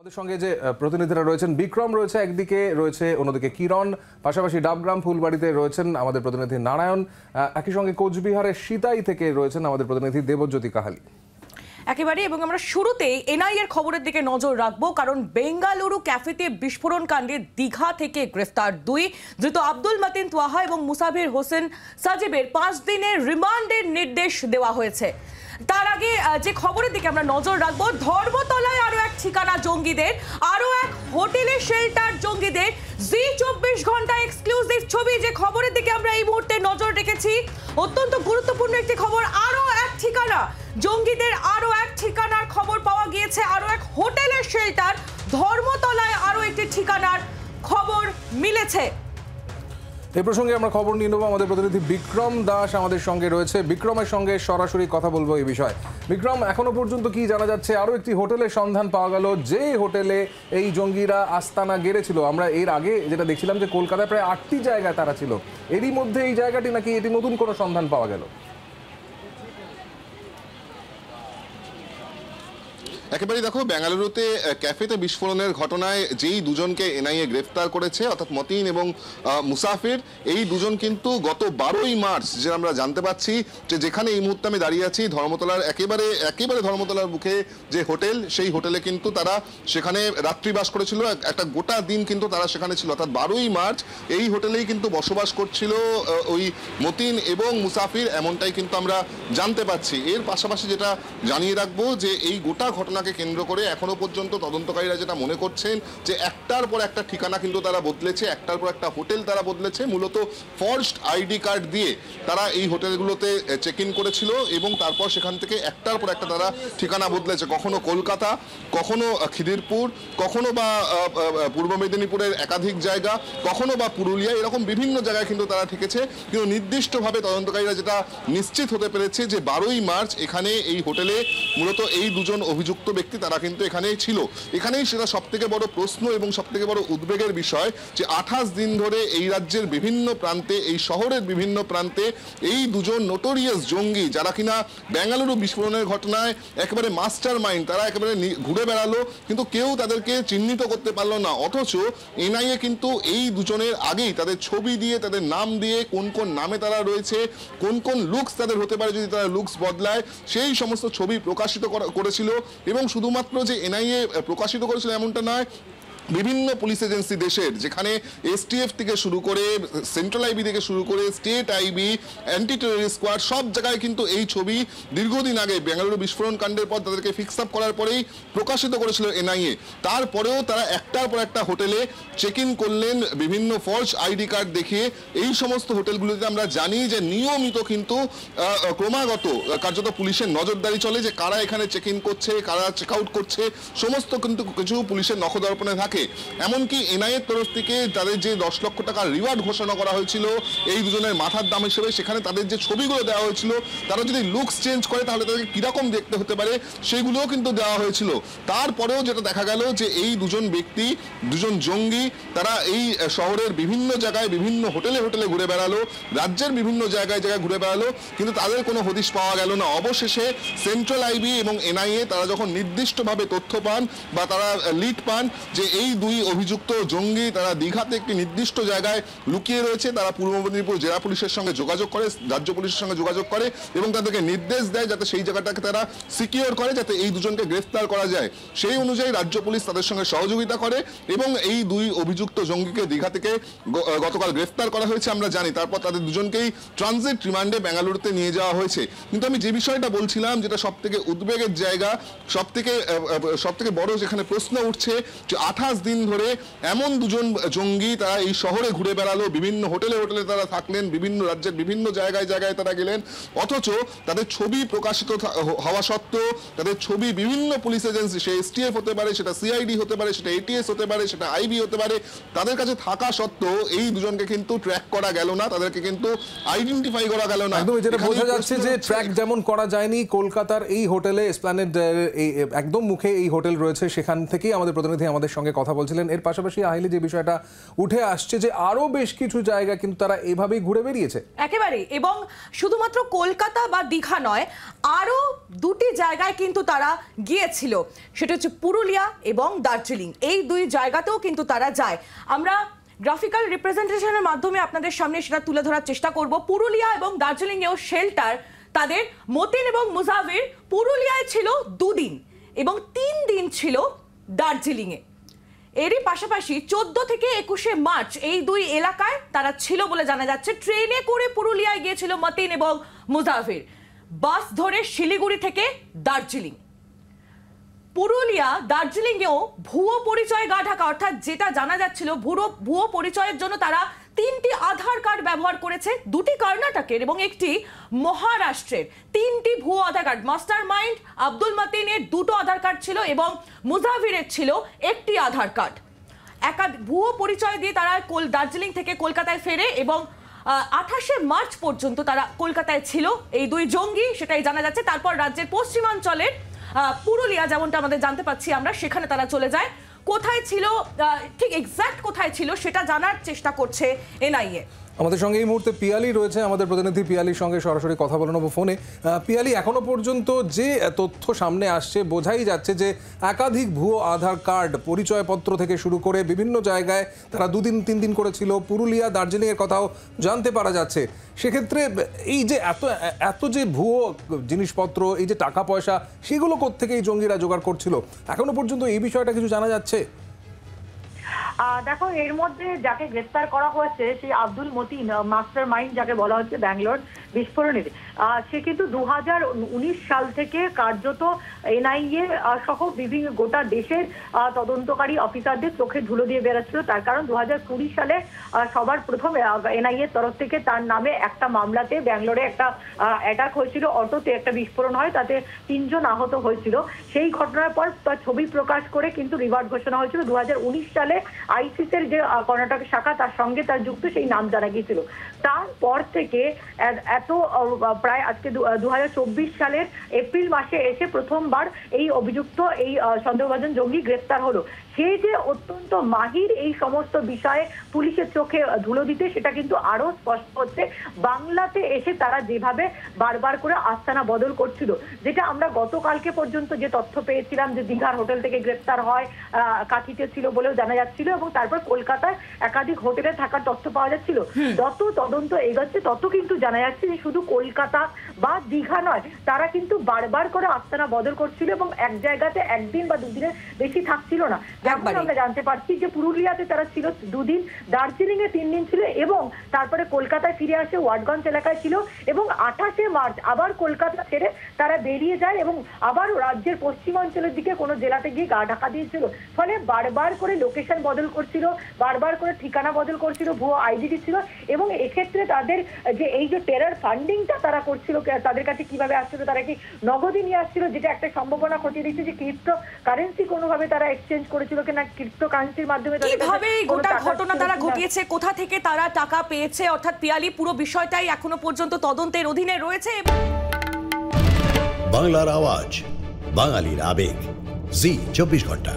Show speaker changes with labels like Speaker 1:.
Speaker 1: আমাদের সঙ্গে যে প্রতিনিধিরা রয়েছেন, বিক্রম রয়েছে একদিকে, রয়েছে অন্যদিকে কিরণ, পাশাপাশি ডাবগ্রাম ফুলবাড়িতে রয়েছেন আমাদের প্রতিনিধি নারায়ণ, একই সঙ্গে কোচবিহারের সিতাই থেকে রয়েছেন আমাদের প্রতিনিধি দেবজ্যোতি কাহালি।
Speaker 2: একেবারে, এবং আমরা শুরুতেই এনআইএর খবরের দিকে নজর রাখবো, কারণ বেঙ্গালুরু ক্যাফেতে বিস্ফোরণ কাণ্ডে দীঘা থেকে গ্রেফতার দুই ধৃত আব্দুল মতিন তোয়াহা এবং মুসাফির হোসেন সাজিবের 5 দিনের রিমান্ডের নির্দেশ দেওয়া হয়েছে। তার আগে যে খবরের দিকে আমরা নজর রাখবো, ধর্মতলায় আরো এক ঠিকানা জঙ্গিদের, আরো এক হোটেলে শেল্টার জঙ্গিদের। জি 24 ঘন্টা এক্সক্লুসিভ ছবি, যে খবরের দিকে আমরা এই মুহূর্তে নজর রেখেছি, অত্যন্ত গুরুত্বপূর্ণ একটি খবর। আরো এক ঠিকানা জঙ্গিদের, আরো এক ঠিকানার খবর পাওয়া গিয়েছে, আরো এক হোটেলের শেল্টার। ধর্মতলায় আরো একটি ঠিকানার খবর মিলেছে।
Speaker 1: এই প্রসঙ্গে আমরা খবর নিয়ে নেব, আমাদের প্রতিনিধি বিক্রম দাস আমাদের সঙ্গে রয়েছে। বিক্রমের সঙ্গে সরাসরি কথা বলবো এই বিষয়ে। বিক্রম, এখনো পর্যন্ত কি জানা যাচ্ছে? আরো একটি হোটেলের সন্ধান পাওয়া গেল, যে হোটেলে এই জঙ্গিরা আস্তানা গেড়েছিল। আমরা এর আগে যেটা দেখছিলাম যে কলকাতায় প্রায় 8টি জায়গায় তারা ছিল, এরই মধ্যে এই জায়গাটি নাকি এটি নতুন কোনো সন্ধান পাওয়া গেল?
Speaker 3: একেবারেই দেখো, বেঙ্গালুরুতে ক্যাফেতে বিস্ফোরণের ঘটনায় যেই দুজনকে এনআইএ গ্রেফতার করেছে, অর্থাৎ মতিন এবং মুসাফির, এই দুজন কিন্তু গত 12ই মার্চ যে আমরা জানতে পাচ্ছি যে যেখানে এই মুহূর্তে আমি দাঁড়িয়ে আছি, ধর্মতলার একেবারে ধর্মতলার মুখে যে হোটেল, সেই হোটেলে কিন্তু তারা সেখানে রাত্রিবাস করেছিল। একটা গোটা দিন কিন্তু তারা সেখানে ছিল, অর্থাৎ 12ই মার্চ এই হোটেলেই কিন্তু বসবাস করছিল ওই মতিন এবং মুসাফির, এমনটাই কিন্তু আমরা জানতে পাচ্ছি। এর পাশাপাশি যেটা জানিয়ে রাখবো যে এই গোটা ঘটনা কেন্দ্র করে এখনো পর্যন্ত তদন্তকারীরা যেটা মনে করছেন যে একটার পর একটা ঠিকানা কিন্তু তারা বদলেছে, একটার পর একটা হোটেল তারা বদলেছে। মূলত ফর্জড আইডি কার্ড দিয়ে তারা এই হোটেলগুলোতে চেক ইন করেছিল এবং তারপর সেখান থেকে একটার পর একটা তারা ঠিকানা বদলেছে। কখনো কলকাতা, কখনো খিদিরপুর, কখনো বা পূর্ব মেদিনীপুরের একাধিক জায়গা, কখনো বা পুরুলিয়া, এরকম বিভিন্ন জায়গায় কিন্তু তারা ঠেকেছে। কিন্তু নির্দিষ্টভাবে তদন্তকারীরা যেটা নিশ্চিত হতে পেরেছে যে 12ই মার্চ এখানে এই হোটেলে মূলত এই দুজন অভিযুক্ত ব্যক্তি তারা কিন্তু এখানেই ছিল। এখানেই সেটা সবথেকে বড় প্রশ্ন এবং সবথেকে বড় উদ্বেগের বিষয় যে 28 দিন ধরে এই রাজ্যের বিভিন্ন প্রান্তে, এই শহরের বিভিন্ন প্রান্তে এই দুজন নোটোরিয়াস জঙ্গি, যারা কিনা বেঙ্গালুরু বিস্ফোরণের ঘটনায় একেবারে মাস্টার মাইন্ড, তারা একেবারে ঘুরে বেড়ালো, কিন্তু কেউ তাদেরকে চিহ্নিত করতে পারলো না। অথচ এনআইএ কিন্তু এই দুজনের আগেই তাদের ছবি দিয়ে, তাদের নাম দিয়ে, কোন কোন নামে তারা রয়েছে, কোন কোন লুকস তাদের হতে পারে যদি তারা লুকস বদলায়, সেই সমস্ত ছবি প্রকাশিত করেছিল। এবং শুধুমাত্র যে এনআইএ প্রকাশিত করেছিল এমনটা নয়, বিভিন্ন পুলিশ এজেন্সি দেশের, যেখানে এসটিএফ থেকে শুরু করে, সেন্ট্রাল আইবি থেকে শুরু করে, state IB, anti terrorist squad, সব জায়গায় কিন্তু এই ছবি দীর্ঘদিন আগে বেঙ্গালুরু বিস্ফোরণ কাণ্ডের পর তাদেরকে ফিক্স আপ করার পরেই প্রকাশিত করেছিল এনআইএ। তারপরেও তারা একটার পর একটা হোটেলে চেক ইন করলেন বিভিন্ন ফলস আইডি কার্ড দেখিয়ে। এই সমস্ত হোটেলগুলোতে আমরা জানি যে নিয়মিত কিন্তু ক্রমাগত কার্যত পুলিশের নজরদারি চলে, যে কারা এখানে চেক ইন করছে, কারা চেক আউট করছে, সমস্ত কিন্তু কিছু পুলিশের নখদর্পণে থাকে। এমনকি এনআইএর তরফ থেকে তাদের যে 10 লক্ষ টাকার রিওয়ার্ড ঘোষণা করা হয়েছিল এই দুজনের মাথার দাম হিসেবে, সেখানে তাদের যে ছবিগুলো দেওয়া হয়েছিল, তারা যদি লুকস চেঞ্জ করে তাহলে তাদেরকে কিরকম দেখতে হতে পারে সেগুলোও কিন্তু দেওয়া হয়েছিল। তারপরেও যেটা দেখা গেল যে এই দুজন ব্যক্তি, দুজন জঙ্গি, তারা এই শহরের বিভিন্ন জায়গায়, বিভিন্ন হোটেলে হোটেলে ঘুরে বেড়ালো, রাজ্যের বিভিন্ন জায়গায় ঘুরে বেড়ালো, কিন্তু তাদের কোনো হদিশ পাওয়া গেল না। অবশেষে সেন্ট্রাল আইবি এবং এনআইএ তারা যখন নির্দিষ্টভাবে তথ্য পান বা তারা লিড পান যে এই দুই অভিযুক্ত জঙ্গি তারা দীঘাতে একটি নির্দিষ্ট জায়গায় লুকিয়ে রয়েছে, তারা পূর্ব মেদিনীপুর জেলা পুলিশের সঙ্গে যোগাযোগ করে, রাজ্য পুলিশের সঙ্গে যোগাযোগ করে এবং তাদেরকে নির্দেশ দেয় যাতে সেই জায়গাটাকে তারা সিকিউর করে, যাতে এই দুজনকে গ্রেফতার করা যায়। সেই অনুযায়ী রাজ্য পুলিশ তাদের সঙ্গে সহযোগিতা করে এবং এই দুই অভিযুক্ত জঙ্গিকে দীঘা থেকে গতকাল গ্রেফতার করা হয়েছে আমরা জানি। তারপর তাদের দুজনকেই ট্রানজিট রিমান্ডে বেঙ্গালুরুতে নিয়ে যাওয়া হয়েছে। কিন্তু আমি যে বিষয়টা বলছিলাম, যেটা সবথেকে উদ্বেগের জায়গা, সবথেকে বড় যেখানে প্রশ্ন উঠছে, যে 28 দিন ধরে এমন দুজন জঙ্গি তারা এই শহরে ঘুরে বেড়ালো, বিভিন্ন হোটেলে হোটেলে তারা থাকলেন, বিভিন্ন রাজ্যের বিভিন্ন জায়গায় তারা গেলেন, অথচ তাদের ছবি প্রকাশিত হওয়া সত্ত্বেও, তাদের ছবি বিভিন্ন পুলিশ এজেন্সি, সে এসটিএফ হতে পারে, সেটা সিআইডি হতে পারে, সেটা এটিএস হতে পারে, সেটা আইবি হতে পারে, তাদের কাছে থাকা সত্ত্বেও এই দুজনকে কিন্তু ট্র্যাক করা গেল না, তাদেরকে কিন্তু আইডেন্টিফাই করা গেল না।
Speaker 1: একদম যেটা বোঝা যাচ্ছে যে ট্র্যাক যেমন করা যায়নি, কলকাতার এই হোটেলে এসপ্ল্যানেড একদম মুখে এই হোটেল রয়েছে, সেখান থেকেই আমাদের প্রতিনিধি আমাদের সঙ্গে কথা বলছিলেন। এর পাশাপাশি আহিলি যে বিষয়টা উঠে আসছে যে আরো বেশ কিছু জায়গা কিন্তু তারা এভাবেই ঘুরে বেরিয়েছে
Speaker 2: একেবারে, এবং শুধুমাত্র কলকাতা বা দীঘা নয়, আরো দুটি জায়গায় কিন্তু তারা গিয়েছিল, সেটা হচ্ছে পুরুলিয়া এবং দার্জিলিং। এই দুই জায়গাতেও কিন্তু তারা যায়। আমরা গ্রাফিক্যাল রিপ্রেজেন্টেশনের মাধ্যমে আপনাদের সামনে সেটা তুলে ধরার চেষ্টা করব। পুরুলিয়া এবং দার্জিলিংয়েও শেল্টার তাদের। মতিন এবং মুজাফির পুরুলিয়ায় ছিল 2 দিন এবং 3 দিন ছিল দার্জিলিংয়ে। এরই পাশাপাশি 14 থেকে 21শে মার্চ এই দুই এলাকায় তারা ছিল বলে জানা যাচ্ছে। ট্রেনে করে পুরুলিয়ায় গিয়েছিল মতিন এবং মুজাফির, বাস ধরে শিলিগুড়ি থেকে দার্জিলিং। পুরুলিয়া দার্জিলিংয়েও ভুয়ো পরিচয় গা ঢাকা, অর্থাৎ যেটা জানা যাচ্ছিল ভুয়ো পরিচয়ের জন্য তারা 3টি আধার কার্ড ব্যবহার করেছে, 2টি কর্ণাটকের এবং একটি মহারাষ্ট্রের। 3টি ভুয়ো আধার কার্ড। মাস্টার মাইন্ড আব্দুল মতিনের 2টো আধার কার্ড ছিল এবং মুজাফিরের ছিল 1টি আধার কার্ড। ভুয়ো পরিচয় দিয়ে তারা দার্জিলিং থেকে কলকাতায় ফেরে এবং 28শে মার্চ পর্যন্ত তারা কলকাতায় ছিল এই দুই জঙ্গি, সেটাই জানা যাচ্ছে। তারপর রাজ্যের পশ্চিমাঞ্চলের পুরুলিয়া, যেমনটা আমাদের জানতে পাচ্ছি আমরা, সেখানে তারা চলে যায়। কোথায় ছিল, ঠিক এক্স্যাক্ট কোথায় ছিল সেটা জানার চেষ্টা করছে এনআইএ।
Speaker 1: আমাদের সঙ্গে এই মুহূর্তে পিয়ালি রয়েছে, আমাদের প্রতিনিধি পিয়ালির সঙ্গে সরাসরি কথা বলে নেবো ফোনে। পিয়ালি, এখনো পর্যন্ত যে তথ্য সামনে আসছে বোঝাই যাচ্ছে যে একাধিক ভুয়ো আধার কার্ড, পরিচয়পত্র থেকে শুরু করে বিভিন্ন জায়গায় তারা 2 দিন 3 দিন করেছিল। পুরুলিয়া দার্জিলিংয়ের কথাও জানতে পারা যাচ্ছে। সেক্ষেত্রে এই যে এত যে ভুয়ো জিনিসপত্র, এই যে টাকা পয়সা, সেগুলো কোত্থেকে এই জঙ্গিরা জোগাড় করছিল, এখনো পর্যন্ত এই বিষয়টা কিছু জানা যাচ্ছে?
Speaker 4: দেখো, এর মধ্যে যাকে গ্রেফতার করা হয়েছে সেই আব্দুল মতিন, মাস্টার মাইন্ড যাকে বলা হচ্ছে ব্যাঙ্গালোর বিস্ফোরণের, সে কিন্তু 2019 সাল থেকে কার্যত এনআইএ সহ বিভিন্ন গোটা দেশের তদন্তকারী অফিসারদের চোখে ধুলো দিয়ে বেড়াচ্ছিল। তার কারণ 2020 সালে সবার প্রথমে এনআইএর তরফ থেকে তার নামে একটা মামলাতে ব্যাঙ্গালোরে একটা অ্যাটাক হয়েছিল, অটোতে একটা বিস্ফোরণ হয়, তাতে 3 জন আহত হয়েছিল। সেই ঘটনার পর তার ছবি প্রকাশ করে কিন্তু রিওয়ার্ড ঘোষণা হয়েছিল। 2019 সালে আইসিসের যে কর্ণাটক শাখা, তার সঙ্গে তার যুক্ত সেই নাম জানা গিয়েছিল। তারপর থেকে প্রায় আজকে 2024 সালের এপ্রিল মাসে এসে প্রথমবার এই অভিযুক্ত, এই সন্দেহভাজন জঙ্গি গ্রেফতার হলো। সে যে অত্যন্ত মাহির এই সমস্ত বিষয়ে পুলিশের চোখে ধুলো দিতে, সেটা কিন্তু আরো স্পষ্ট হচ্ছে বাংলাতে এসে তারা যেভাবে বারবার করে আস্তানা বদল করছিল। যেটা আমরা গতকালকে পর্যন্ত যে তথ্য পেয়েছিলাম যে দীঘার হোটেল থেকে গ্রেফতার হয়, কাঠিতে ছিল বলেও জানা যাচ্ছিল, এবং তারপর কলকাতায় একাধিক হোটেলে থাকার তথ্য পাওয়া যাচ্ছিল। যত তদন্ত এগোচ্ছে তত কিন্তু জানা যাচ্ছে যে শুধু কলকাতা বা দীঘা নয়, তারা কিন্তু বারবার করে আস্তানা বদল করছিল এবং এক জায়গাতে 1 দিন বা 2 দিনের বেশি থাকছিল না। যেমন আমরা জানতে পারছি যে পুরুলিয়াতে তারা ছিল 2 দিন, দার্জিলিং এ 3 দিন ছিল এবং তারপরে কলকাতায় ফিরে আসে, ওয়াটগঞ্জ এলাকায় ছিল এবং 28শে মার্চ আবার কলকাতা ছেড়ে তারা বেরিয়ে যায় এবং আবার রাজ্যের পশ্চিমাঞ্চলের দিকে কোনো জেলাতে গিয়ে গা ঢাকা দিয়েছিল। ফলে বারবার করে লোকেশন বদল করছিল, বারবার করে ঠিকানা বদল করছিল, ভুয়ো আইডি দিচ্ছিল এবং এক্ষেত্রে তাদের যে এই যে টেরর ফান্ডিংটা তারা করছিল, তাদের কাছে কিভাবে আসছিল, তারা কি নগদে নিয়ে আসছিল, যেটা একটা সম্ভাবনা খতিয়ে দিচ্ছে যে ক্রিপ্টো কারেন্সি কোনোভাবে তারা এক্সচেঞ্জ করেছিল কিনা, ক্রিপ্টো কারেন্সির মাধ্যমে
Speaker 2: কিভাবে গোটা ঘটনা তারা ঘটিয়েছে, কোথা থেকে তারা টাকা পেয়েছে, অর্থাৎ পিয়ালি পুরো বিষয়টাই এখনো পর্যন্ত তদন্তের অধীনে রয়েছে।
Speaker 5: বাংলার আওয়াজ, বাঙালির আবেগ, জি 24 ঘন্টা।